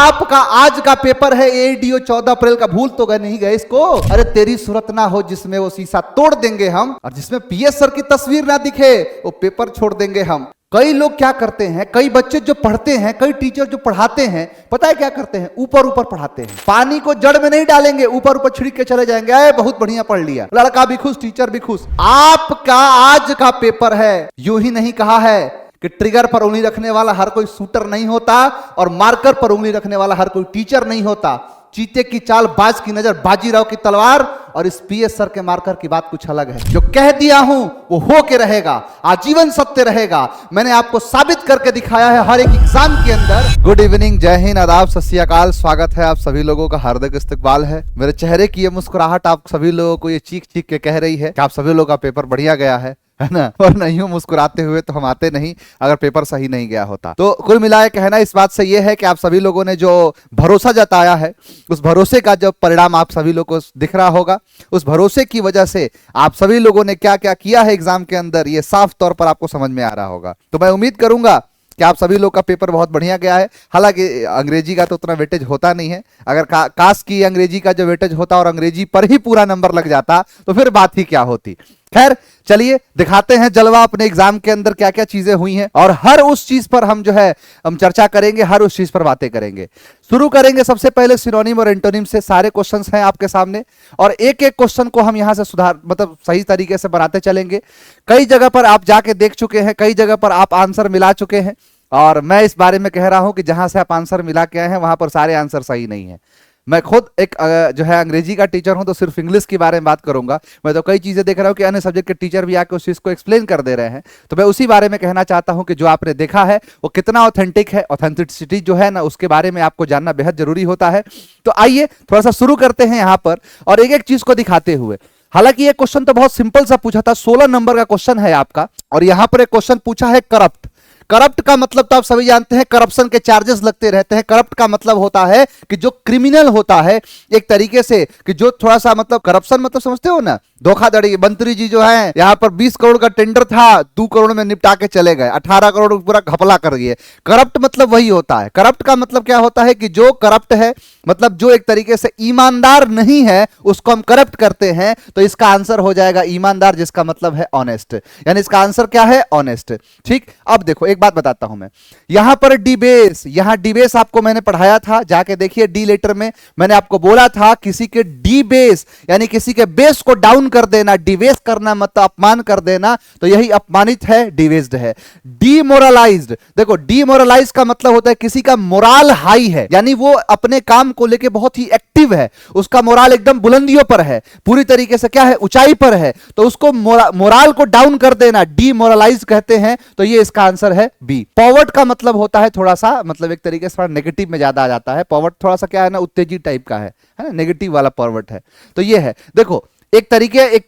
आपका आज का पेपर है एडीओ 14 अप्रैल का, भूल तो गए नहीं गए इसको? अरे तेरी सूरत ना हो जिसमें वो शीशा तोड़ देंगे हम, और जिसमें पीएस सर की तस्वीर ना दिखे वो पेपर छोड़ देंगे हम। कई लोग क्या करते हैं, कई बच्चे जो पढ़ते हैं, कई टीचर जो पढ़ाते हैं, पता है क्या करते हैं? ऊपर ऊपर पढ़ाते हैं। पानी को जड़ में नहीं डालेंगे, ऊपर ऊपर छिड़क के चले जाएंगे, अरे बहुत बढ़िया पढ़ लिया, लड़का भी खुश, टीचर भी खुश। आपका आज का पेपर है, यूं ही नहीं कहा है कि ट्रिगर पर उंगली रखने वाला हर कोई शूटर नहीं होता और मार्कर पर उंगली रखने वाला हर कोई टीचर नहीं होता। चीते की चाल, बाज की नजर, बाजीराव की तलवार, और इस पीएस सर के मार्कर की बात कुछ अलग है। जो कह दिया हूं वो हो के रहेगा, आजीवन सत्य रहेगा। मैंने आपको साबित करके दिखाया है हर एक एग्जाम के अंदर। गुड इवनिंग, जय हिंद, आदाब, सत श्री अकाल। स्वागत है आप सभी लोगों का, हार्दिक इस्तकबाल है। मेरे चेहरे की ये मुस्कुराहट आप सभी लोगों को ये चीख चीख के कह रही है कि आप सभी लोगों का पेपर बढ़िया गया है ना? और नहीं हो मुस्कुराते हुए तो हम आते नहीं अगर पेपर सही नहीं गया होता। तो कुल मिलाए कहना इस बात से यह है कि आप सभी लोगों ने जो भरोसा जताया है, उस भरोसे का जो परिणाम आप सभी लोगों को दिख रहा होगा। उस भरोसे की वजह से आप सभी लोगों ने क्या क्या किया है एग्जाम के अंदर, ये साफ तौर पर आपको समझ में आ रहा होगा। तो मैं उम्मीद करूंगा कि आप सभी लोग का पेपर बहुत बढ़िया गया है। हालांकि अंग्रेजी का तो उतना वेटेज होता नहीं है। अगर काश की अंग्रेजी का जो वेटेज होता और अंग्रेजी पर ही पूरा नंबर लग जाता तो फिर बात ही क्या होती। खैर चलिए दिखाते हैं जलवा अपने एग्जाम के अंदर क्या क्या चीजें हुई हैं, और हर उस चीज पर हम जो है हम चर्चा करेंगे, हर उस चीज पर बातें करेंगे। शुरू करेंगे सबसे पहले सिनोनिम और एंटोनिम से। सारे क्वेश्चंस हैं आपके सामने और एक एक क्वेश्चन को हम यहां से सुधार मतलब सही तरीके से बनाते चलेंगे। कई जगह पर आप जाके देख चुके हैं, कई जगह पर आप आंसर मिला चुके हैं, और मैं इस बारे में कह रहा हूं कि जहां से आप आंसर मिला के आए हैं वहां पर सारे आंसर सही नहीं है। मैं खुद एक जो है अंग्रेजी का टीचर हूं तो सिर्फ इंग्लिश के बारे में बात करूंगा। मैं तो कई चीजें देख रहा हूं कि अन्य सब्जेक्ट के टीचर भी आके उस चीज को एक्सप्लेन कर दे रहे हैं, तो मैं उसी बारे में कहना चाहता हूं कि जो आपने देखा है वो कितना ऑथेंटिक है। ऑथेंटिसिटी जो है ना, उसके बारे में आपको जानना बेहद जरूरी होता है। तो आइए थोड़ा सा शुरू करते हैं यहां पर, और एक एक चीज को दिखाते हुए। हालांकि ये क्वेश्चन तो बहुत सिंपल सा पूछा था, 16 नंबर का क्वेश्चन है आपका, और यहां पर एक क्वेश्चन पूछा है करप्ट। करप्ट का मतलब तो आप सभी जानते हैं, करप्शन के चार्जेस लगते रहते हैं। करप्ट का मतलब होता है कि जो क्रिमिनल होता है, एक तरीके से कि जो थोड़ा सा मतलब करप्शन मतलब समझते हो ना, धोखाधड़ी। मंत्री जी जो है यहां पर 20 करोड़ का टेंडर था, 2 करोड़ में निपटा के चले गए, 18 करोड़ पूरा घपला कर दिए। करप्ट मतलब वही होता है। करप्ट का मतलब क्या होता है कि जो करप्ट है, मतलब जो एक तरीके से ईमानदार नहीं है, उसको हम करप्ट करते हैं। तो इसका आंसर हो जाएगा ईमानदार, जिसका मतलब है ऑनेस्ट। यानी इसका आंसर क्या है? ऑनेस्ट। ठीक, अब देखो एक बात बताता हूं मैं। यहां पर डिबेस, यहां डिबेस आपको मैंने पढ़ाया था, जाके देखिए डी लेटर में मैंने आपको बोला था किसी के डिबेस यानी किसी के बेस को डाउन कर देना, डिवेस करना मतलब अपमान कर देना, तो यही अपमानित है, डिवेस्ड है। डीमोरलाइज्ड, देखो डीमोरलाइज का मतलब होता है किसी का मोराल हाई है, यानी वो अपने काम को लेके बहुत ही एक्टिव है, उसका मोराल एकदम बुलंदियों पर है, पूरी तरीके से क्या है, ऊंचाई पर है, तो उसको मोराल को डाउन कर देना डीमोरलाइज कहते हैं। तो ये इसका आंसर है बी। पॉवर्ट का मतलब होता है थोड़ा सा, मतलब एक तरीके से नेगेटिव में ज्यादा आ जाता है। पॉवर्ट थोड़ा सा क्या है ना, उत्तेजित टाइप का है ना, नेगेटिव वाला पॉवर्ट है। तो ये है, देखो एक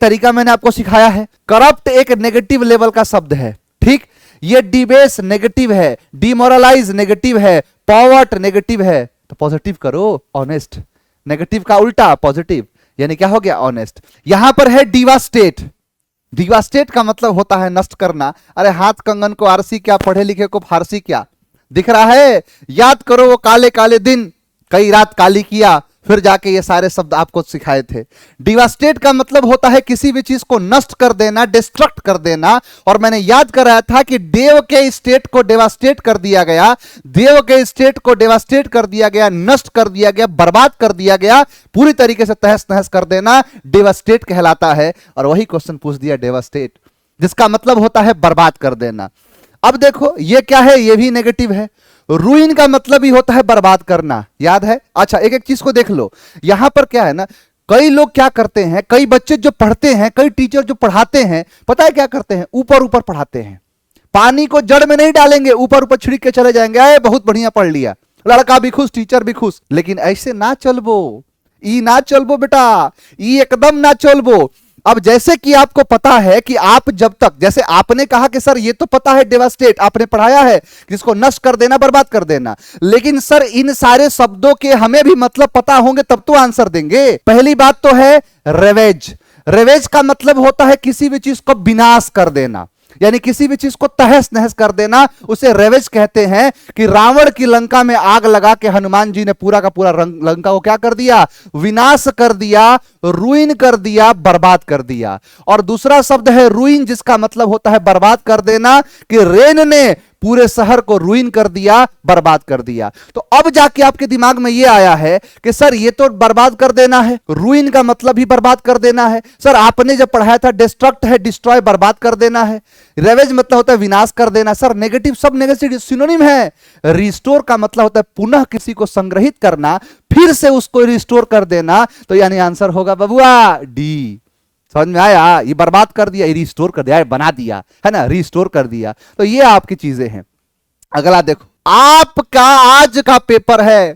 तरीका मैंने आपको सिखाया है। करप्ट एक नेगेटिव लेवल का शब्द है, ठीक। ये डिबेस नेगेटिव है, डिमोरलाइज नेगेटिव है, पॉवर्ट नेगेटिव है, तो पॉजिटिव करो, ऑनेस्ट। नेगेटिव का उल्टा पॉजिटिव, यानी क्या हो गया, ऑनेस्ट। यहां पर है डिवास्टेट। डिवास्टेट का मतलब होता है नष्ट करना। अरे हाथ कंगन को आरसी क्या, पढ़े लिखे को फारसी क्या, दिख रहा है? याद करो वो काले काले दिन, कई रात काली किया, फिर जाके ये सारे शब्द आपको सिखाए थे। डिवास्टेट का मतलब होता है किसी भी चीज को नष्ट कर देना, डिस्ट्रक्ट कर देना। और मैंने याद कराया था कि देव के स्टेट को डेवास्टेट कर दिया गया, देव के स्टेट को डेवास्टेट कर दिया गया, नष्ट कर दिया गया, बर्बाद कर दिया गया, पूरी तरीके से तहस नहस कर देना डेवास्टेट कहलाता है। और वही क्वेश्चन पूछ दिया डेवास्टेट, जिसका मतलब होता है बर्बाद कर देना। अब देखो ये क्या है, ये भी नेगेटिव है। रूइन का मतलब ही होता है बर्बाद करना, याद है? अच्छा एक एक चीज को देख लो। यहां पर क्या है ना, कई लोग क्या करते हैं, कई बच्चे जो पढ़ते हैं, कई टीचर जो पढ़ाते हैं, पता है क्या करते हैं? ऊपर ऊपर पढ़ाते हैं। पानी को जड़ में नहीं डालेंगे, ऊपर ऊपर छिड़क के चले जाएंगे, अरे बहुत बढ़िया पढ़ लिया, लड़का भी खुश, टीचर भी खुश। लेकिन ऐसे ना चलबो, ई ना चलबो बेटा, ई एकदम ना चलबो। अब जैसे कि आपको पता है कि आप जब तक, जैसे आपने कहा कि सर ये तो पता है डेवास्टेट, आपने पढ़ाया है जिसको नष्ट कर देना, बर्बाद कर देना, लेकिन सर इन सारे शब्दों के हमें भी मतलब पता होंगे तब तो आंसर देंगे। पहली बात तो है रेवेज। रेवेज का मतलब होता है किसी भी चीज को विनाश कर देना। यानी किसी भी चीज को तहस नहस कर देना, उसे रेवेज कहते हैं। कि रावण की लंका में आग लगा के हनुमान जी ने पूरा का पूरा लंका को क्या कर दिया, विनाश कर दिया, रूइन कर दिया, बर्बाद कर दिया। और दूसरा शब्द है रूइन, जिसका मतलब होता है बर्बाद कर देना, कि रेन ने पूरे शहर को रूइन कर दिया, बर्बाद कर दिया। तो अब जाके आपके दिमाग में यह आया है कि सर ये तो बर्बाद कर देना है, रूइन का मतलब ही बर्बाद कर देना है। सर आपने जब पढ़ाया था डिस्ट्रक्ट है, डिस्ट्रॉय बर्बाद कर देना है, रेवेज मतलब होता है विनाश कर देना। सर नेगेटिव सब नेगेटिव सिनोनिम है। रिस्टोर का मतलब होता है पुनः किसी को संग्रहित करना, फिर से उसको रिस्टोर कर देना। तो यानी आंसर होगा बबुआ डी। समझ में आया? ये बर्बाद कर दिया, ये रिस्टोर कर दिया, बना दिया, है ना, रिस्टोर कर दिया। तो ये आपकी चीजें हैं। अगला देखो, आपका आज का पेपर है।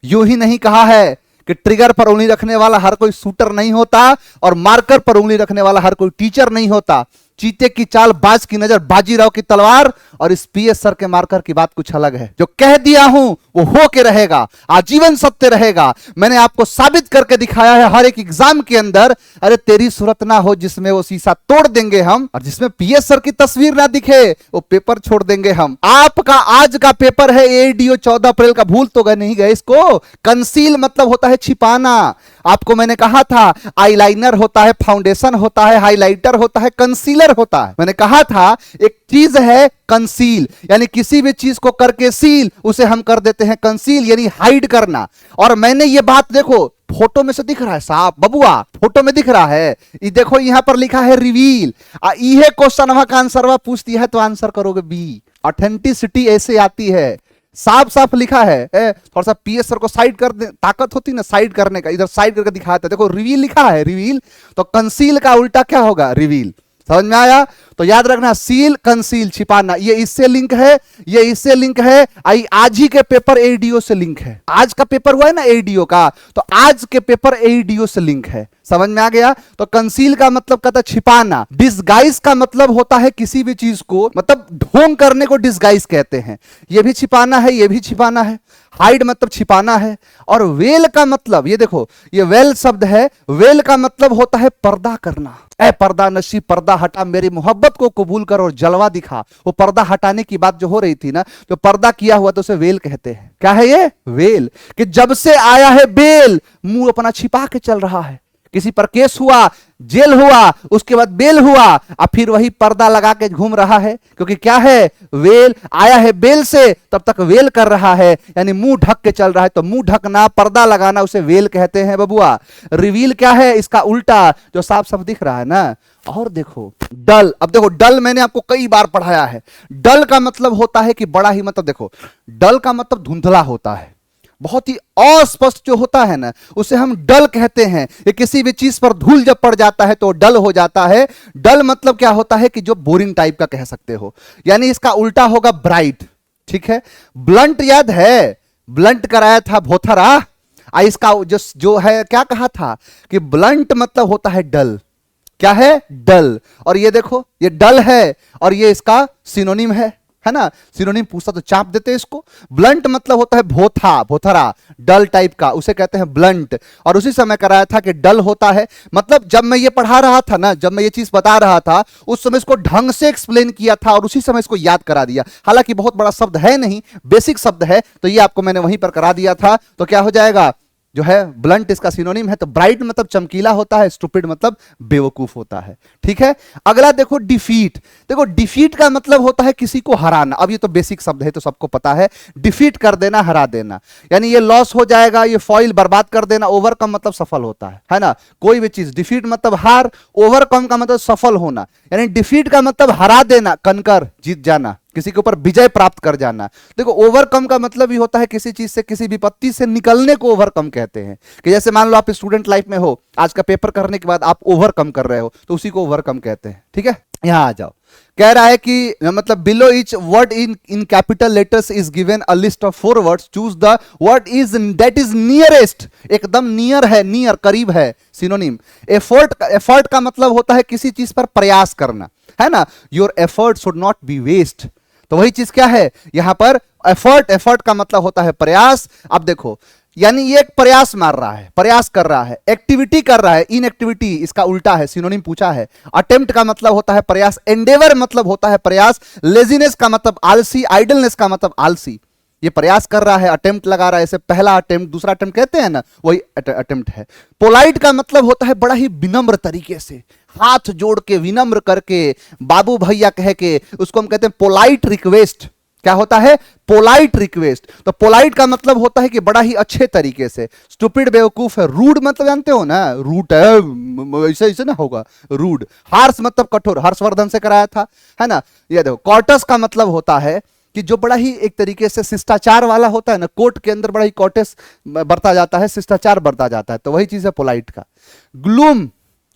यूं ही नहीं कहा है कि ट्रिगर पर उंगली रखने वाला हर कोई शूटर नहीं होता, और मार्कर पर उंगली रखने वाला हर कोई टीचर नहीं होता। चीते की चाल, बाज की नजर, बाजीराव की तलवार, और इस पीएस सर के मार्कर की बात कुछ अलग है। जो कह दिया हूं वो हो के रहेगा, आजीवन सत्य रहेगा। मैंने आपको साबित करके दिखाया है हर एक एग्जाम के अंदर। अरे तेरी सूरत ना हो जिसमें वो शीशा तोड़ देंगे हम, और जिसमें पीएस सर की तस्वीर ना दिखे वो पेपर छोड़ देंगे हम। आपका आज का पेपर है एडीओ 14 अप्रैल का, भूल तो गए नहीं गए इसको? कंसील मतलब होता है छिपाना। आपको मैंने कहा था आईलाइनर होता है, फाउंडेशन होता है, हाइलाइटर होता है, कंसीलर होता है। मैंने कहा था एक चीज है कंसील, यानी किसी भी चीज को करके सील, उसे हम कर देते हैं कंसील, यानी हाइड करना। और मैंने ये बात देखो फोटो में से दिख रहा है साहब, बबुआ फोटो में दिख रहा है। ये देखो यहां पर लिखा है रिवील। ये क्वेश्चन का आंसर पूछ दिया है तो आंसर करोगे बी। ऑथेंटिसिटी ऐसे आती है, साफ साफ लिखा है। थोड़ा सा पीएस सर को साइड कर दे, ताकत होती ना साइड करने का, इधर साइड करके दिखाता है। देखो रिवील लिखा है, रिवील तो कंसील का उल्टा क्या होगा, रिवील। समझ में आया? तो याद रखना, सील कंसील छिपाना, ये इससे लिंक है, ये इससे लिंक है। आज ही के पेपर एडीओ से लिंक है। आज का पेपर हुआ है ना एडीओ का, तो आज के पेपर एडीओ से लिंक है। समझ में आ गया? तो कंसील का मतलब कहता है छिपाना। डिस्गाइज का मतलब होता है किसी भी चीज को मतलब ढोंग करने को डिस्गाइज कहते हैं। ये भी छिपाना है, ये भी छिपाना है। हाइड मतलब छिपाना है। और वेल का मतलब, ये देखो ये वेल शब्द है, वेल का मतलब होता है पर्दा करना। ए पर्दा नशी, पर्दा हटा, मेरी मोहब्बत को कबूल कर और जलवा दिखा। वो पर्दा हटाने की बात जो हो रही थी ना, जो पर्दा किया हुआ तो उसे वेल कहते हैं। क्या है ये? वेल। कि जब से आया है बेल, मुंह अपना छिपा के चल रहा है। किसी पर केस हुआ, जेल हुआ, उसके बाद बेल हुआ, अब फिर वही पर्दा लगा के घूम रहा है, क्योंकि क्या है, वेल। आया है बेल से, तब तक वेल कर रहा है, यानी मुंह ढक के चल रहा है। तो मुंह ढकना, पर्दा लगाना, उसे वेल कहते हैं बबुआ। रिवील क्या है? इसका उल्टा, जो साफ साफ दिख रहा है ना। और देखो डल, अब देखो डल मैंने आपको कई बार पढ़ाया है। डल का मतलब होता है कि बड़ा ही, मतलब देखो डल का मतलब धुंधला होता है, बहुत ही अस्पष्ट जो होता है ना, उसे हम डल कहते हैं। ये किसी भी चीज पर धूल जब पड़ जाता है तो डल हो जाता है। डल मतलब क्या होता है कि जो बोरिंग टाइप का कह सकते हो, यानी इसका उल्टा होगा ब्राइट। ठीक है। ब्लंट याद है? ब्लंट कराया था भोथरा। इसका जो है क्या कहा था कि ब्लंट मतलब होता है डल। क्या है? डल। और ये देखो ये डल है और ये इसका सिनोनिम है ना। सिनोनिम पूछता तो चाप देते इसको। ब्लंट मतलब होता है भोथा, भोथरा, डल टाइप का, उसे कहते हैं ब्लंट। और उसी समय कराया था कि डल होता है, मतलब जब मैं ये पढ़ा रहा था ना, जब मैं ये चीज बता रहा था, उस समय इसको ढंग से एक्सप्लेन किया था और उसी समय इसको याद करा दिया। हालांकि बहुत बड़ा शब्द है नहीं, बेसिक शब्द है, तो ये आपको मैंने वहीं पर करा दिया था। तो क्या हो जाएगा, जो है ब्लंट इसका सिनोनिम है। तो ब्राइट मतलब चमकीला होता है, स्टूपिड मतलब बेवकूफ होता है। ठीक है। अगला देखो डिफीट। देखो डिफीट का मतलब होता है किसी को हराना। अब ये तो बेसिक शब्द है तो सबको पता है, डिफीट कर देना, हरा देना, यानी ये लॉस हो जाएगा, ये फॉइल बर्बाद कर देना। ओवरकम मतलब सफल होता है ना। कोई भी चीज, डिफीट मतलब हार, ओवरकम का मतलब सफल होना, यानी डिफीट का मतलब हरा देना, कनकर, जीत जाना, किसी के ऊपर विजय प्राप्त कर जाना। देखो ओवरकम का मतलब ही होता है किसी चीज से, किसी विपत्ति से निकलने को ओवरकम कहते हैं। कि जैसे मान लो आप स्टूडेंट लाइफ में हो, आज का पेपर करने के बाद आप ओवरकम कर रहे हो, तो उसी को ओवरकम कहते हैं। ठीक है। यहां आ जाओ। कह रहा है कि मतलब below each word in capital letters is given a list of 4 words, choose the word is that is nearest. एकदम नियर है, नियर करीब है, सिनोनिम। एफर्ट का मतलब होता है किसी चीज पर प्रयास करना, है ना। Your effort should not be waste. तो वही चीज क्या है यहां पर, एफर्ट। एफर्ट का मतलब होता है प्रयास। अब देखो यानी ये एक प्रयास मार रहा है, प्रयास कर रहा है, एक्टिविटी कर रहा है। इनएक्टिविटी इसका उल्टा है, सिनोनिम पूछा है। अटेम्प्ट का मतलब होता है प्रयास, एंडेवर मतलब होता है प्रयास, लेजीनेस का मतलब आलसी, आइडलनेस का मतलब आलसी। ये प्रयास कर रहा है, अटेम्प्ट लगा रहा है, इसे पहला अटेम्प्ट, दूसरा अटेम्प्ट कहते हैं ना, वही अटेम्प्ट है। पोलाइट का मतलब होता है बड़ा ही विनम्र तरीके से, हाथ जोड़ के विनम्र करके, बाबू भैया कह के, उसको हम कहते हैं पोलाइट रिक्वेस्ट। क्या होता है? Polite request. तो पोलाइट का मतलब होता है कि बड़ा ही अच्छे तरीके से। स्टूपिड बेवकूफ है। रूड मतलब जानते हो ना, रूट है, ऐसे ऐसे ना होगा, रूड। हार्श मतलब कठोर, हर्षवर्धन से कराया था, है ना। ये देखो, कॉर्टस का मतलब होता है कि जो बड़ा ही एक तरीके से शिष्टाचार वाला होता है ना, कोर्ट के अंदर बड़ा ही कॉर्टेस बरता जाता है, शिष्टाचार बरता जाता है, तो वही चीज है पोलाइट का। ग्लूम,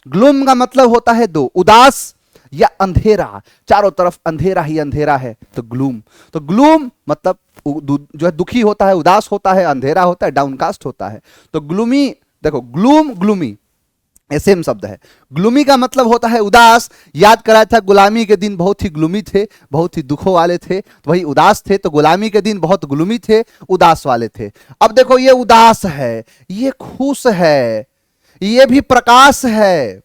ग्लूम का मतलब होता है दो, उदास या अंधेरा, चारों तरफ अंधेरा ही अंधेरा है, तो ग्लूम। तो ग्लूम मतलब जो है दुखी होता है, उदास होता है, अंधेरा होता है, डाउनकास्ट होता है। तो ग्लूमी, देखो ग्लूम ग्लूमी ये सेम शब्द है। ग्लूमी का मतलब होता है उदास। याद कराया था, गुलामी के दिन बहुत ही ग्लूमी थे, बहुत ही दुखों वाले थे, तो वही उदास थे। तो गुलामी के दिन बहुत ग्लूमी थे, उदास वाले थे। अब देखो, ये उदास है, ये खुश है, ये भी प्रकाश है।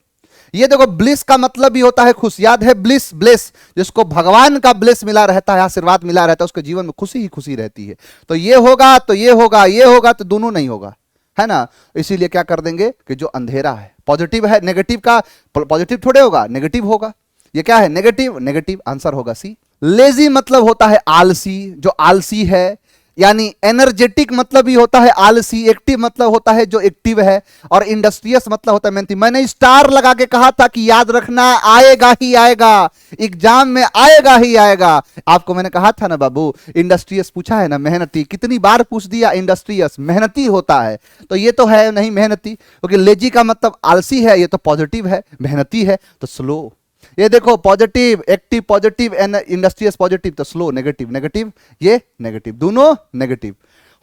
ये देखो, ब्लिस का मतलब भी होता है खुश। याद है ब्लिस, ब्लेस, जिसको भगवान का ब्लेस मिला रहता है, आशीर्वाद मिला रहता है, उसके जीवन में खुशी ही खुशी रहती है। तो ये होगा तो ये होगा, ये होगा तो दोनों नहीं होगा, है ना। इसीलिए क्या कर देंगे कि जो अंधेरा है, पॉजिटिव है, नेगेटिव का पॉजिटिव थोड़े होगा, नेगेटिव होगा। ये क्या है? नेगेटिव, नेगेटिव आंसर होगा सी। लेजी मतलब होता है आलसी, जो आलसी है, यानी एनर्जेटिक मतलब ही होता है आलसी, एक्टिव मतलब होता है जो एक्टिव है, और इंडस्ट्रियस मतलब होता है मेहनती। मैंने स्टार लगा के कहा था कि याद रखना, आएगा ही आएगा, एग्जाम में आएगा ही आएगा। आपको मैंने कहा था ना बाबू, इंडस्ट्रियस पूछा है ना, मेहनती, कितनी बार पूछ दिया। इंडस्ट्रियस मेहनती होता है, तो ये तो है नहीं मेहनती, क्योंकि लेजी का मतलब आलसी है, ये तो पॉजिटिव है, मेहनती है तो स्लो। ये देखो, positive, active positive, and industrious positive, तो स्लो नेगेटिव, नेगेटिव ये नेगेटिव, दोनों नेगेटिव।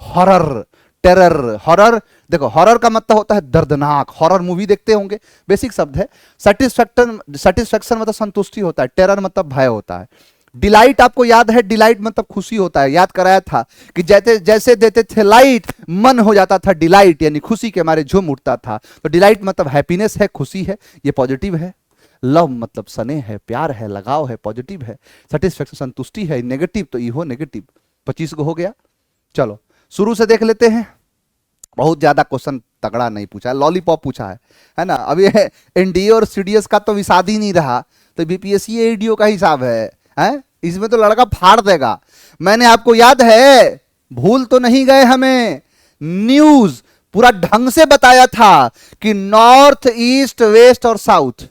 हॉरर, टेरर, हॉरर, देखो हॉरर का मतलब होता है दर्दनाक। हॉरर मूवी देखते होंगे, बेसिक शब्द है। सेटिस्फैक्शन, सेटिस्फैक्शन मतलब संतुष्टि होता है, टेरर मतलब भय होता है। डिलाइट आपको याद है, डिलाइट मतलब खुशी होता है। याद कराया था कि जैसे जैसे देते थे लाइट, मन हो जाता था डिलाइट, यानी खुशी के मारे झूम उठता था। तो डिलाइट मतलब हैप्पीनेस है, खुशी है, ये पॉजिटिव है। लव मतलब स्नेह है, प्यार है, लगाव है, पॉजिटिव है। सेटिस्फैक्शन संतुष्टि है, नेगेटिव तो इहो नेगेटिव। 25 को हो गया। चलो शुरू से देख लेते हैं। बहुत ज्यादा क्वेश्चन तगड़ा नहीं पूछा है, लॉलीपॉप पूछा है ना। अभी एनडीए और सीडीएस का तो विषाद ही नहीं रहा, तो बीपीएससी एडीओ का हिसाब है? इसमें तो लड़का फाड़ देगा। मैंने आपको याद है, भूल तो नहीं गए हमें, न्यूज पूरा ढंग से बताया था कि नॉर्थ, ईस्ट, वेस्ट और साउथ,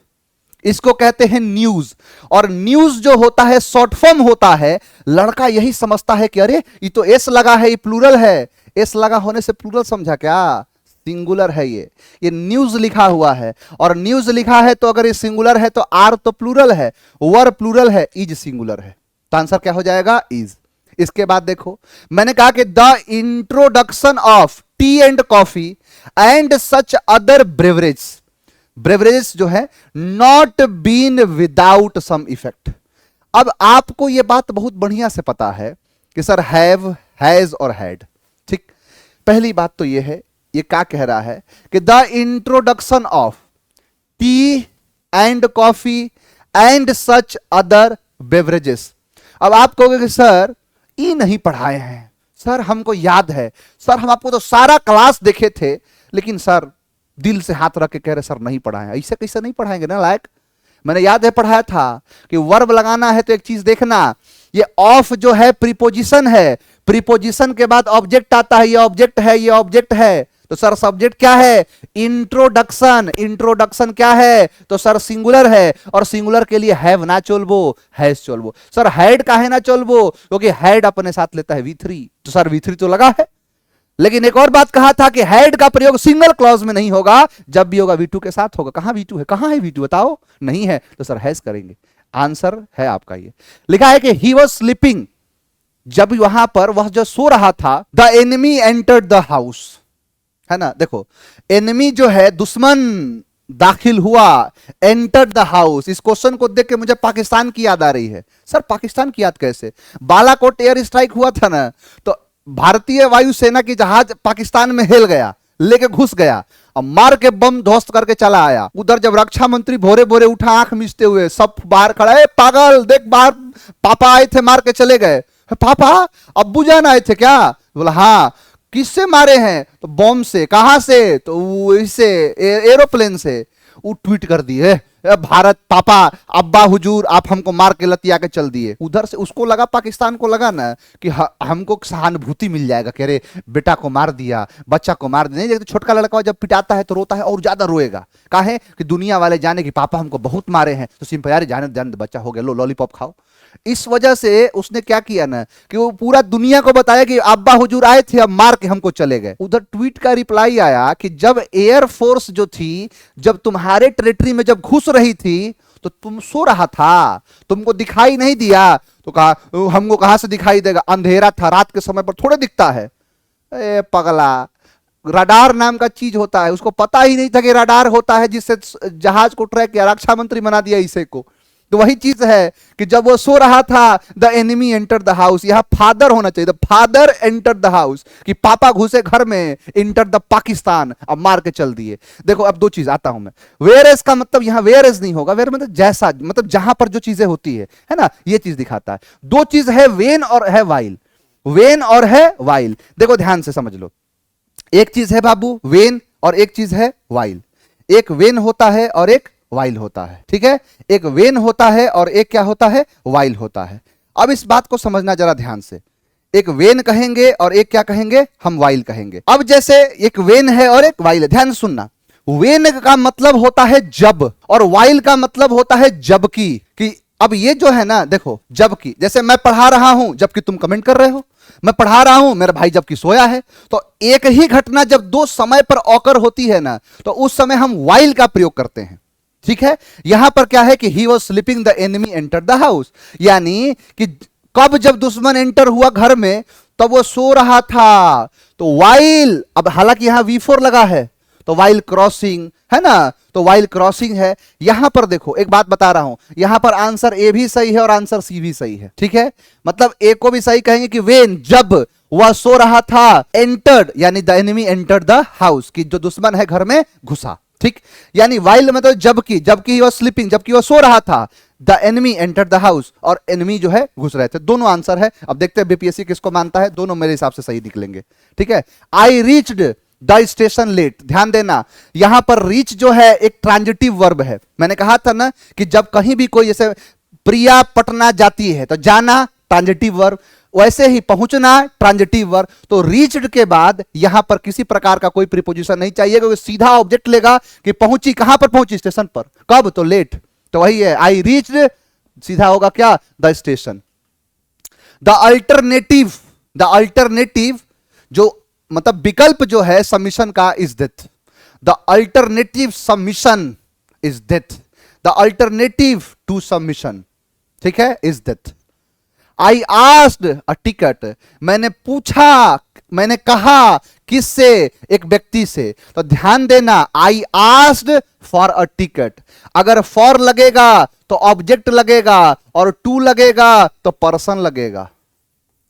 इसको कहते हैं न्यूज। और न्यूज जो होता है शॉर्ट फॉर्म होता है। लड़का यही समझता है कि अरे ये तो एस लगा है, ये प्लूरल है। एस लगा होने से प्लूरल समझा क्या? सिंगुलर है ये न्यूज लिखा हुआ है, और न्यूज लिखा है तो अगर ये सिंगुलर है तो आर तो प्लूरल है, वर प्लूरल है, इज सिंगुलर है, तो आंसर क्या हो जाएगा? इज। इसके बाद देखो, मैंने कहा कि the introduction of tea and coffee and such other beverage, beverage जो है, not been without some effect. अब आपको यह बात बहुत बढ़िया से पता है कि सर हैव, हैज और हैड, ठीक। पहली बात तो यह है, ये क्या कह रहा है कि the introduction of tea and coffee and such other beverages. अब आप कहोगे कि सर ये नहीं पढ़ाए हैं, सर हमको याद है, सर हम आपको तो सारा क्लास देखे थे, लेकिन सर दिल से हाथ रख के कह रहे सर नहीं पढ़ाए। ऐसे कैसे नहीं पढ़ाएंगे ना लायक? मैंने याद है पढ़ाया था कि वर्ब लगाना है तो एक चीज देखना, ये ऑफ जो है प्रीपोजिशन है, प्रीपोजिशन के बाद ऑब्जेक्ट आता है, ये ऑब्जेक्ट है, ये ऑब्जेक्ट है, तो सर सब्जेक्ट क्या है? इंट्रोडक्शन। इंट्रोडक्शन क्या है? तो सर सिंगुलर है, और सिंगुलर के लिए हैव ना चोलबो, हैज चोलबो। सर हैड का है ना चोलबो, क्योंकि हैड अपने साथ लेता है V3, तो सर V3 तो लगा है। लेकिन एक और बात कहा था कि हैड का प्रयोग सिंगल क्लॉज में नहीं होगा, जब भी होगा V2 के साथ होगा। कहां V2 है? कहां है V2 बताओ? नहीं है, तो सर हैज करेंगे। आंसर है आपका ये। लिखा है कि ही वॉज स्लीपिंग, जब वहां पर वह जो सो रहा था, the enemy entered the house, है ना। देखो एनिमी जो है, दुश्मन दाखिल हुआ, एंटर्ड द हाउस। इस क्वेश्चन को देख के मुझे पाकिस्तान की याद आ रही है। सर पाकिस्तान की याद कैसे? बालाकोट एयर स्ट्राइक हुआ था ना, तो भारतीय वायुसेना की जहाज पाकिस्तान में हिल गया, लेके घुस गया और मार के बम ध्वस्त करके चला आया। उधर जब रक्षा मंत्री भोरे भोरे उठा आंख मीचते हुए, सब बाहर खड़ा है, पागल देख बाहर पापा आए थे मार के चले गए। पापा अब्बू जान आए थे क्या? बोला हाँ। किससे मारे हैं? तो बम से। कहां से? तो इससे एरोप्लेन से। वो ट्वीट कर दिए, भारत पापा अब्बा हुजूर आप हमको मार के लतिया के चल दिए। उधर से उसको लगा, पाकिस्तान को लगा ना कि हमको सहानुभूति मिल जाएगा कि अरे बेटा को मार दिया, बच्चा को मार दिया। नहीं, तो छोटका लड़का जब पिटाता है तो रोता है और ज्यादा रोएगा। काहे कि दुनिया वाले जाने कि पापा हमको बहुत मारे हैं, तो सिंपल जाने जाने बच्चा हो गया, लो लॉलीपॉप खाओ। इस वजह से उसने क्या किया ना कि वो पूरा दुनिया को बताया कि अब्बा हुजूर आए थे, अब मार के हमको चले गए। उधर ट्वीट का रिप्लाई आया कि जब एयरफोर्स जो थी, जब तुम्हारे टेरिटरी में जब घुस रही थी तो तुम सो रहा था, तुमको दिखाई नहीं दिया। तो कहा हमको कहां से दिखाई देगा, अंधेरा था, रात के समय पर थोड़े दिखता है। ए पगला, रडार नाम का चीज होता है, उसको पता ही नहीं था कि रडार होता है जिससे जहाज को ट्रैक किया। रक्षा मंत्री बना दिया इसे को। तो वही चीज है कि जब वो सो रहा था, the enemy enter the house, यहां फादर होना चाहिए, the father enter the house, कि पापा घुसे घर में, इंटर द पाकिस्तान, अब मार के चल दिए। देखो अब दो चीज आता हूं मैं। वेयर एज का मतलब यहां वेयर एज नहीं होगा, वेयर मतलब जैसा, मतलब जहां पर जो चीजें होती है ना, ये चीज दिखाता है। दो चीज है, वेन और है वाइल। वेन और है वाइल, देखो ध्यान से समझ लो। एक चीज है बाबू वेन और एक चीज है वाइल। एक वेन होता है और एक वाइल होता है, ठीक है। एक वेन होता है और एक क्या होता है, वाइल होता है। अब इस बात को समझना जरा ध्यान से। एक वेन कहेंगे और एक क्या कहेंगे, हम वाइल कहेंगे। अब जैसे एक वेन है और एक वाइल है, ध्यान से सुनना। वेन का मतलब होता है जब, और वाइल का मतलब होता है जबकि। कि अब ये जो है ना, देखो जबकि, जैसे मैं पढ़ा रहा हूं जबकि तुम कमेंट कर रहे हो, मैं पढ़ा रहा हूं मेरा भाई जबकि सोया है। तो एक ही घटना जब दो समय पर ऑकर होती है ना, तो उस समय हम वाइल का प्रयोग करते हैं, ठीक है। यहां पर क्या है कि he was sleeping, the enemy enter the house, यानी कि कब जब दुश्मन एंटर हुआ घर में तब वो सो रहा था। तो वाइल, अब हालांकि यहां V4 लगा है तो वाइल क्रॉसिंग है ना, तो वाइल क्रॉसिंग है। यहां पर देखो एक बात बता रहा हूं, यहां पर आंसर ए भी सही है और आंसर सी भी सही है, ठीक है। मतलब ए को भी सही कहेंगे कि वेन, जब वह सो रहा था, एंटर्ड यानी the enemy entered the house, कि जो दुश्मन है घर में घुसा, ठीक। यानी वाइल मतलब जबकि, जबकि ही वाज स्लीपिंग, जबकि वह सो रहा था, the enemy entered the house, और एनिमी जो है घुस रहे थे। दोनों आंसर है। अब देखते हैं बीपीएससी किसको मानता है, दोनों मेरे हिसाब से सही निकलेंगे, ठीक है। I reached the station late, ध्यान देना यहां पर रीच जो है एक ट्रांजिटिव वर्ब है। मैंने कहा था ना कि जब कहीं भी कोई जैसे प्रिया पटना जाती है तो जाना ट्रांजिटिव वर्ब, वैसे ही पहुंचना ट्रांजिटिव वर्ब। तो रीच्ड के बाद यहां पर किसी प्रकार का कोई प्रीपोजिशन नहीं चाहिए, क्योंकि सीधा ऑब्जेक्ट लेगा कि पहुंची, कहां पर पहुंची, स्टेशन पर। कब? तो लेट। तो वही है, आई रीच्ड, सीधा होगा क्या, the station. The alternative, the alternative जो मतलब विकल्प जो है सबमिशन का, is death. The alternative submission is death. The alternative to submission, ठीक है, is death. I asked a ticket, मैंने पूछा, मैंने कहा किससे, एक व्यक्ति से। तो ध्यान देना, I asked for a ticket, अगर फॉर लगेगा तो ऑब्जेक्ट लगेगा, और टू लगेगा तो पर्सन लगेगा।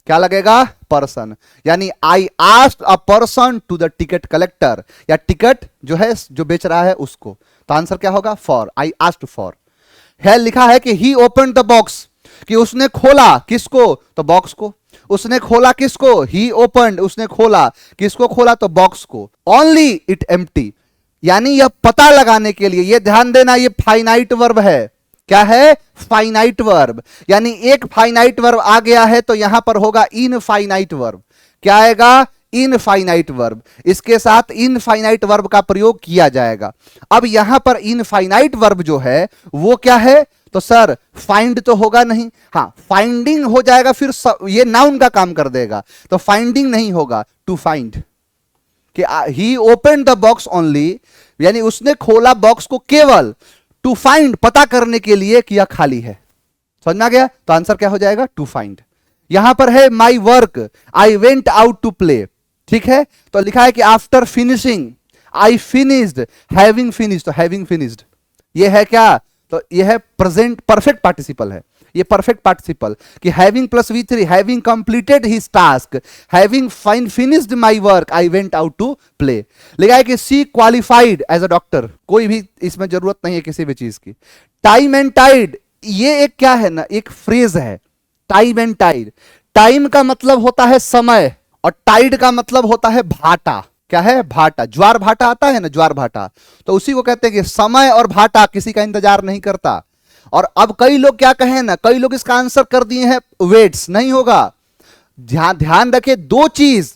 क्या लगेगा? पर्सन। यानी I asked a person to the ticket collector, या टिकट जो है जो बेच रहा है उसको। तो आंसर क्या होगा? फॉर। I asked for. है लिखा है कि ही ओपनड द बॉक्स, कि उसने खोला किसको, तो बॉक्स को। उसने खोला किसको? ही ओपनड, उसने खोला किसको, खोला तो बॉक्स को। ओनली इट एम्प्टी, यानी यह पता लगाने के लिए, यह ध्यान देना ये फाइनाइट वर्ब है। क्या है? Finite verb. यानी एक फाइनाइट वर्ब आ गया है तो यहां पर होगा इनफाइनाइट वर्ब। क्या आएगा? Infinite verb. इसके साथ इनफाइनाइट वर्ब का प्रयोग किया जाएगा। अब यहां पर इनफाइनाइट वर्ब जो है वो क्या है? तो सर फाइंड तो होगा नहीं, हाँ फाइंडिंग हो जाएगा, फिर ये नाउन का काम कर देगा, तो फाइंडिंग नहीं होगा, टू फाइंड। कि ही ओपन द बॉक्स ओनली, यानी उसने खोला बॉक्स को केवल टू फाइंड, पता करने के लिए कि यह खाली है। समझ में आ गया? तो आंसर क्या हो जाएगा? To find. यहां पर है my work, I went out to play, ठीक है। तो लिखा है कि after finishing I finished, having finished, तो हैविंग फिनिश्ड। ये है क्या? तो ये है प्रेजेंट परफेक्ट पार्टिसिपल है। ये परफेक्ट पार्टिसिपल कि having plus V3, having completed his task, having fine finished my work, I went out to play. लिखा है कि she qualified as a doctor, कोई भी इसमें जरूरत नहीं है किसी भी चीज की। टाइम एंड टाइड, ये एक क्या है ना, एक फ्रेज है, टाइम एंड टाइड। टाइम का मतलब होता है समय और टाइड का मतलब होता है भाटा। क्या है? भाटा। ज्वार भाटा आता है ना, ज्वार भाटा, तो उसी को कहते हैं कि समय और भाटा किसी का इंतजार नहीं करता। और अब कई लोग क्या कहें ना, कई लोग इसका आंसर कर दिए हैं वेट्स, नहीं होगा। ध्यान रखे दो चीज,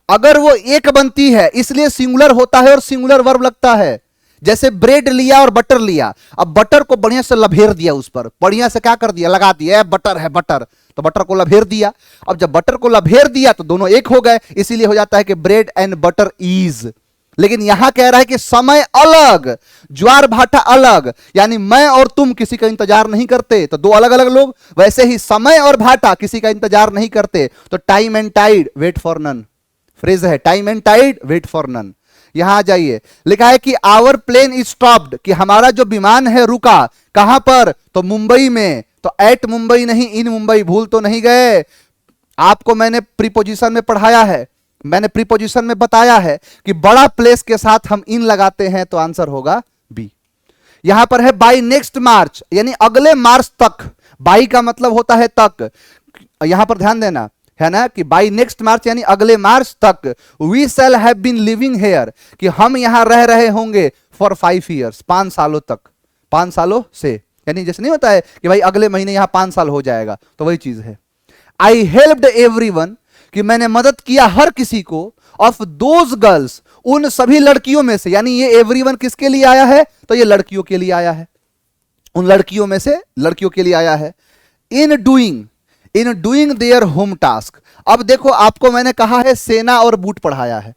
अगर वो एक बनती है इसलिए सिंगुलर होता है और सिंगुलर वर्ब लगता है। जैसे ब्रेड लिया और बटर लिया, अब बटर को बढ़िया से लभेर दिया, उस पर बढ़िया से क्या कर दिया, लगा दिया, बटर है बटर, तो बटर को लभेर दिया। अब जब बटर को लभेर दिया तो दोनों एक हो गए, इसीलिए हो जाता है कि ब्रेड एंड बटर इज। लेकिन यहां कह रहा है कि समय अलग, ज्वार भाटा अलग, यानी मैं और तुम किसी का इंतजार नहीं करते, तो दो अलग अलग लोग। वैसे ही समय और भाटा किसी का इंतजार नहीं करते, तो time and tide wait for none, phrase है time and tide wait for none. यहां आ जाइए, लिखा है कि आवर प्लेन इज स्टॉप्ड, कि हमारा जो विमान है रुका, कहां पर, तो मुंबई में। तो एट मुंबई नहीं, इन मुंबई, भूल तो नहीं गए। आपको मैंने प्रीपोजिशन में पढ़ाया है, मैंने प्रीपोजिशन में बताया है कि बड़ा प्लेस के साथ हम इन लगाते हैं, तो आंसर होगा बी। यहां पर है बाय नेक्स्ट मार्च, यानी अगले मार्च तक। बाई का मतलब होता है तक, यहां पर ध्यान देना है ना, कि बाय नेक्स्ट मार्च यानी अगले मार्च तक। We shall have been living here, कि हम यहां रह रहे होंगे फॉर 5 ईयर्स, 5 सालों तक, 5 सालों से, यानी जैसे नहीं होता है कि भाई अगले महीने यहां 5 साल हो जाएगा, तो वही चीज है। आई हेल्प्ड एवरीवन, कि मैंने मदद किया हर किसी को, ऑफ दोज गर्ल्स, उन सभी लड़कियों में से, यानी ये एवरीवन किसके लिए आया है, तो ये लड़कियों के लिए आया है, उन लड़कियों में से लड़कियों के लिए आया है। In doing their home task. अब देखो, आपको मैंने कहा है सेना और बूट पढ़ाया है,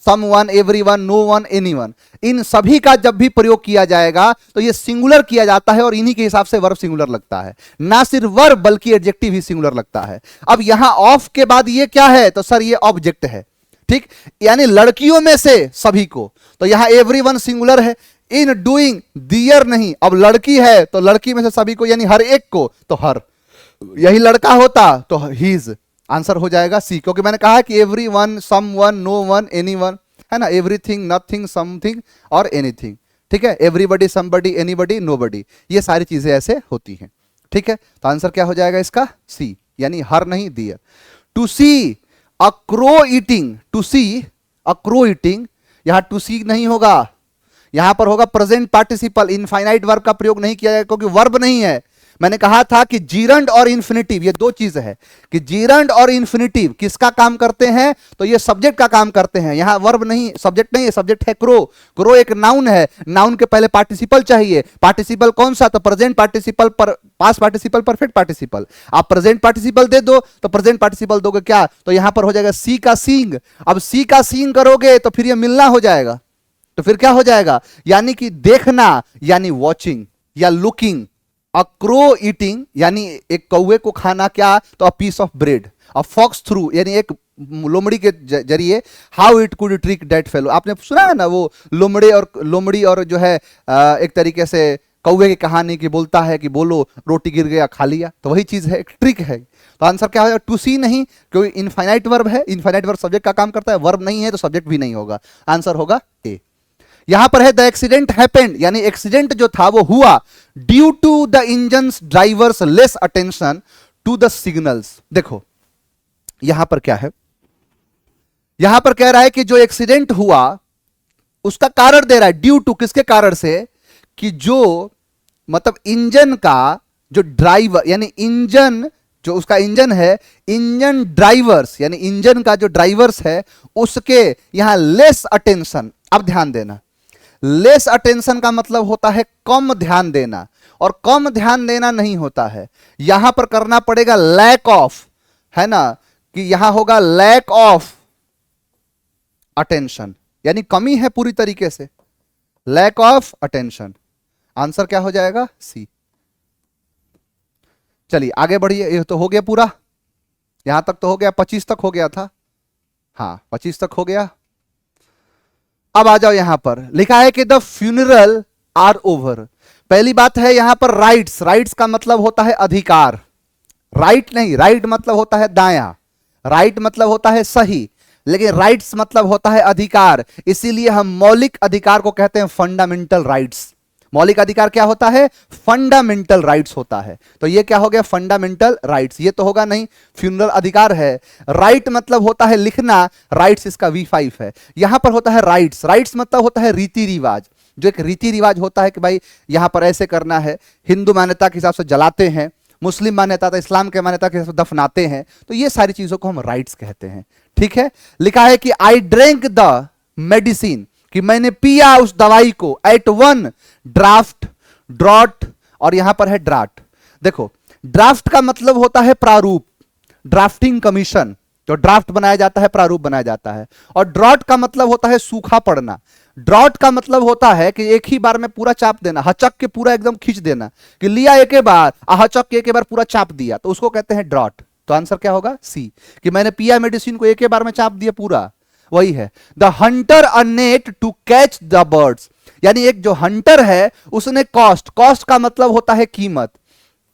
someone, everyone, no one, anyone, इन सभी का जब भी प्रयोग किया जाएगा तो ये सिंगुलर किया जाता है, और इन्हीं के हिसाब से वर्ब सिंगुलर लगता है। ना सिर्फ वर्ब बल्कि एडजेक्टिव ही सिंगुलर लगता है। अब यहां ऑफ के बाद ये क्या है, तो सर ये ऑब्जेक्ट है, ठीक, यानी लड़कियों में से सभी को, तो यहां एवरीवन सिंगुलर है। इन डूइंग, दियर नहीं, अब लड़की है तो लड़की में से सभी को, यानी हर एक को, तो हर, यही लड़का होता तो हीज, आंसर हो जाएगा सी, क्योंकि मैंने कहा कि everyone, someone, no one, anyone, है ना, एवरीथिंग, नथिंग, समथिंग और एनीथिंग, ठीक है, एवरीबडी, समबडी, एनीबडी, नोबडी, ये सारी चीजें ऐसे होती हैं, ठीक है। तो आंसर क्या हो जाएगा इसका, सी, यानी हर नहीं, दियर। To see a crow eating, to see a crow eating, यहां टू सी नहीं होगा, यहां पर होगा प्रेजेंट पार्टिसिपल, इनफाइनाइट वर्ब का प्रयोग नहीं किया जाएगा, क्योंकि वर्ब नहीं है। मैंने कहा था कि जीरंड और इन्फिनिटिव, ये दो चीज है, कि जीरंड और इन्फिनिटिव किसका काम करते हैं, तो ये सब्जेक्ट का काम करते हैं। यहां वर्ब नहीं, सब्जेक्ट नहीं है, सब्जेक्ट है क्रो। क्रो एक नाउन है, नाउन के पहले पार्टिसिपल चाहिए। पार्टिसिपल कौन सा, तो present participle, past participle, perfect participle. आप प्रेजेंट पार्टिसिपल दे दो तो प्रेजेंट पार्टिसिपल दोगे क्या, तो यहां पर हो जाएगा सी का सींग। अब सी का सींग करोगे तो फिर ये मिलना हो जाएगा, तो फिर क्या हो जाएगा, यानी कि देखना, यानी वॉचिंग या लुकिंग। अ क्रो ईटिंग, यानी एक कौवे को खाना, क्या, तो a piece of bread. A fox through, यानी एक लोमड़ी के जरिए, how it could trick that fellow. आपने सुना है ना वो लोमड़ी और जो है एक तरीके से कौवे की कहानी की, बोलता है कि बोलो रोटी गिर गया खा लिया, तो वही चीज है, एक ट्रिक है। तो आंसर क्या होगा, टू सी नहीं, क्योंकि इनफाइनाइट वर्ब है, इनफाइनाइट वर्ब सब्जेक्ट का काम करता है, वर्ब नहीं है तो सब्जेक्ट भी नहीं होगा, आंसर होगा ए। यहां पर है द एक्सीडेंट हैपेंड, यानी एक्सीडेंट जो था वो हुआ due to the engine driver's less attention to the signals. देखो यहां पर क्या है, यहां पर कह रहा है कि जो एक्सीडेंट हुआ उसका कारण दे रहा है, ड्यू टू, किसके कारण से, कि जो मतलब इंजन का जो ड्राइवर, यानी इंजन जो उसका इंजन है, इंजन ड्राइवर्स, यानी इंजन का जो ड्राइवर्स है उसके यहां लेस अटेंशन। अब ध्यान देना, लेस अटेंशन का मतलब होता है कम ध्यान देना, और कम ध्यान देना नहीं होता है, यहां पर करना पड़ेगा लैक ऑफ, है ना, कि यहां होगा लैक ऑफ अटेंशन, यानी कमी है पूरी तरीके से, लैक ऑफ अटेंशन। आंसर क्या हो जाएगा, सी। चलिए आगे बढ़िए, ये तो हो गया पूरा, यहां तक तो हो गया, 25 तक हो गया था, हाँ 25 तक हो गया। अब आ जाओ, यहां पर लिखा है कि द फ्यूनरल आर ओवर, पहली बात है यहां पर राइट्स, राइट्स का मतलब होता है अधिकार, राइट नहीं, राइट मतलब होता है दायां, राइट मतलब होता है सही, लेकिन राइट्स मतलब होता है अधिकार, इसीलिए हम मौलिक अधिकार को कहते हैं फंडामेंटल राइट्स। मौलिक अधिकार क्या होता है? फंडामेंटल राइट्स होता है। तो ये क्या हो गया? Fundamental rights. ये तो होगा नहीं, फ्यूनरल अधिकार है। राइट मतलब होता है लिखना, राइट्स इसका V5 है। यहां पर होता है राइट्स, राइट्स मतलब होता है रीति रिवाज, जो एक रीति रिवाज होता है कि भाई यहां पर ऐसे करना है। हिंदू मान्यता के हिसाब से जलाते हैं, मुस्लिम मान्यता था, इस्लाम के मान्यता के हिसाब से दफनाते हैं, तो ये सारी चीजों को हम राइट्स कहते हैं। ठीक है, लिखा है कि आई ड्रिंक द मेडिसिन, कि मैंने पिया उस दवाई को, एट वन ड्राफ्ट, ड्रॉट, और यहां पर है ड्राफ्ट। देखो, ड्राफ्ट का मतलब होता है प्रारूप, ड्राफ्टिंग कमीशन, तो ड्राफ्ट बनाया जाता है, प्रारूप बनाया जाता है। और ड्रॉट का मतलब होता है सूखा पड़ना। ड्रॉट का मतलब होता है कि एक ही बार में पूरा चाप देना, हचक के पूरा एकदम खींच देना, कि लिया एक बार, हचक के एक बार पूरा चाप दिया, तो उसको कहते हैं ड्रॉट। तो आंसर क्या होगा? सी, कि मैंने पिया मेडिसिन को एक ही बार में चाप दिया पूरा, वही है। The hunter a net to catch the birds, यानी एक जो हंटर है उसने कॉस्ट, कॉस्ट का मतलब होता है कीमत।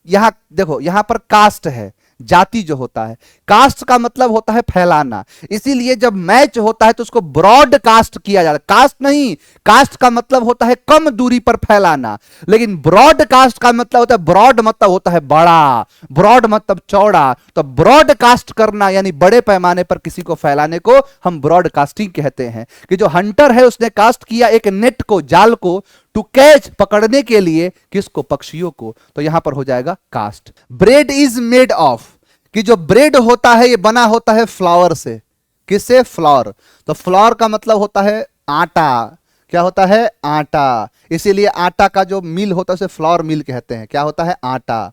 यहां देखो, यहां पर कास्ट है, जाति जो होता है, कास्ट का मतलब होता है फैलाना, इसीलिए जब मैच होता है तो उसको ब्रॉडकास्ट किया जाता है। कास्ट नहीं, कास्ट का मतलब होता है कम दूरी पर फैलाना, लेकिन ब्रॉडकास्ट का मतलब होता है, ब्रॉड मतलब होता है बड़ा, ब्रॉड मतलब चौड़ा, तो ब्रॉडकास्ट करना यानी बड़े पैमाने पर किसी को फैलाने को हम ब्रॉडकास्टिंग कहते हैं। कि जो हंटर है उसने कास्ट किया एक नेट को, जाल को, टू कैच पकड़ने के लिए, किसको? पक्षियों को, तो यहां पर हो जाएगा cast. Bread is made of, कि जो ब्रेड होता है ये बना होता है फ्लावर से, किससे? फ्लावर। तो फ्लावर का मतलब होता है आटा, क्या होता है? आटा, इसीलिए आटा का जो मिल होता है उसे फ्लावर मिल कहते हैं। क्या होता है? आटा।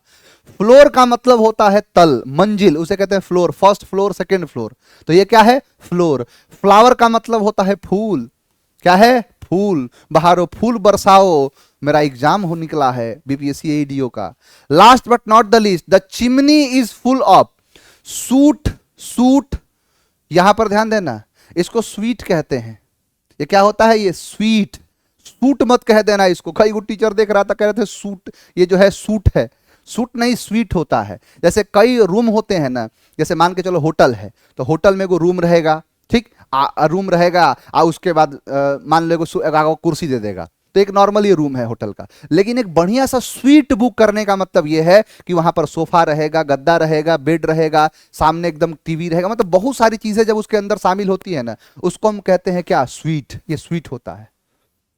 फ्लोर का मतलब होता है तल, मंजिल, उसे कहते हैं floor, first floor, second floor, तो ये क्या है? फ्लोर। फ्लावर का मतलब होता है फूल, क्या है? फूल। बहारो फूल बरसाओ, मेरा एग्जाम हो निकला है बीपीएससी एडीओ का। Last but not the least, the chimney is full of suit, suit, यहां पर ध्यान देना, इसको स्वीट कहते हैं। ये क्या होता है? ये स्वीट, सूट मत कह देना इसको। कई को टीचर देख रहा था, कह रहे थे सूट, ये जो है सूट है, सूट नहीं स्वीट होता है। जैसे कई रूम होते हैं ना, जैसे मान के चलो होटल है, तो होटल में कोई रूम रहेगा, ठीक, रूम रहेगा, उसके बाद मान लो कुर्सी दे देगा, तो एक नॉर्मल ये रूम है होटल का। लेकिन एक बढ़िया सा स्वीट बुक करने का मतलब ये है कि वहां पर सोफा रहेगा, गद्दा रहेगा, बेड रहेगा, सामने एकदम टीवी रहेगा, मतलब बहुत सारी चीजें जब उसके अंदर शामिल होती है ना, उसको हम कहते हैं क्या? स्वीट। ये स्वीट होता है।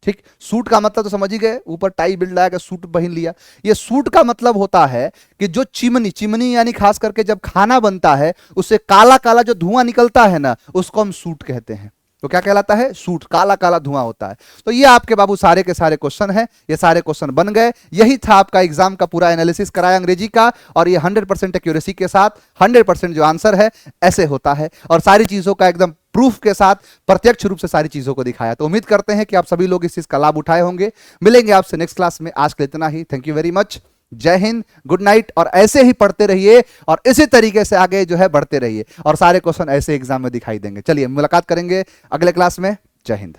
ठीक, सूट का मतलब तो समझ ही गए, ऊपर टाई बिल्ड लगा के सूट पहन लिया। ये सूट का मतलब होता है कि जो चिमनी, चिमनी यानी खास करके जब खाना बनता है उससे काला काला जो धुआं निकलता है ना, उसको हम सूट कहते हैं। तो क्या कहलाता है? सूट, काला काला धुआं होता है। तो ये आपके बाबू सारे के सारे क्वेश्चन हैं, ये सारे क्वेश्चन बन गए। यही था आपका एग्जाम का पूरा एनालिसिस कराया अंग्रेजी का, और ये 100% एक्यूरेसी के साथ 100% जो आंसर है ऐसे होता है, और सारी चीजों का एकदम प्रूफ के साथ प्रत्यक्ष रूप से सारी चीजों को दिखाया। तो उम्मीद करते हैं कि आप सभी लोग इस चीज का लाभ उठाए होंगे। मिलेंगे आपसे नेक्स्ट क्लास में, आज के लिए इतना ही। थैंक यू वेरी मच, जय हिंद, गुड नाइट। और ऐसे ही पढ़ते रहिए और इसी तरीके से आगे जो है बढ़ते रहिए, और सारे क्वेश्चन ऐसे एग्जाम में दिखाई देंगे। चलिए मुलाकात करेंगे अगले क्लास में। जय हिंद।